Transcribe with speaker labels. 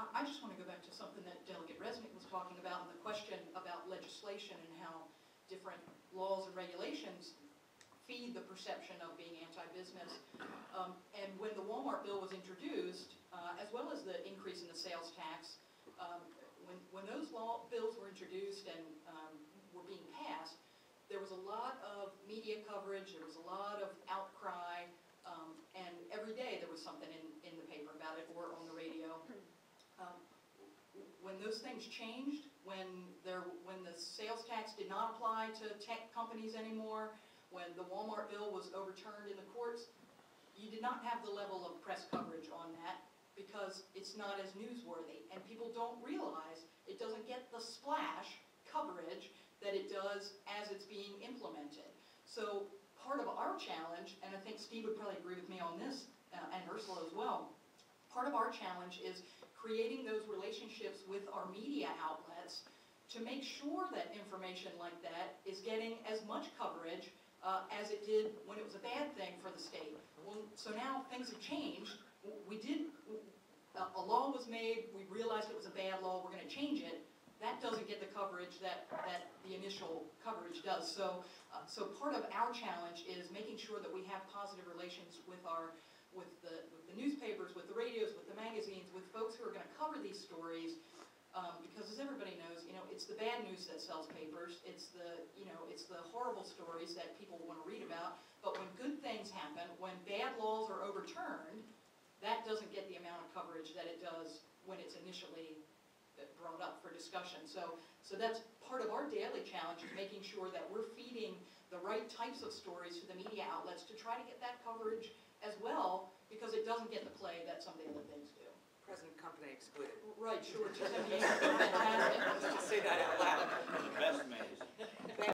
Speaker 1: I just want to go back to something that Delegate Resnick was talking about, and the question about legislation and how different laws and regulations feed the perception of being anti-business. And when the Walmart bill was introduced, as well as the increase in the sales tax, when those bills were introduced and were being passed, there was a lot of media coverage, there was a lot of outcry, and every day there was something in the paper about it or on the radio. When those things changed, when the sales tax did not apply to tech companies anymore, when the Walmart bill was overturned in the courts, you did not have the level of press coverage on that because it's not as newsworthy, and people don't realize it doesn't get the splash coverage that it does as it's being implemented. So part of our challenge, and I think Steve would probably agree with me on this, and Ursula as well, part of our challenge is creating those relationships with our media outlets to make sure that information like that is getting as much coverage as it did when it was a bad thing for the state. Well, so now things have changed. A law was made, we realized it was a bad law, we're going to change it. That doesn't get the coverage that the initial coverage does. So part of our challenge is making sure that we have positive relations with the newspapers, with the radios, with the magazines, with folks who are going to cover these stories. Because as everybody knows, it's the bad news that sells papers. It's the horrible stories that people want to read about. But when good things happen, when bad laws are overturned, that doesn't get the amount of coverage that it does when it's initially brought up for discussion. So that's part of our daily challenge, is making sure that we're feeding the right types of stories to the media outlets to try to get that coverage as well, because it doesn't get the play that some of the other things do.
Speaker 2: Present company excluded.
Speaker 1: Right, sure, 278.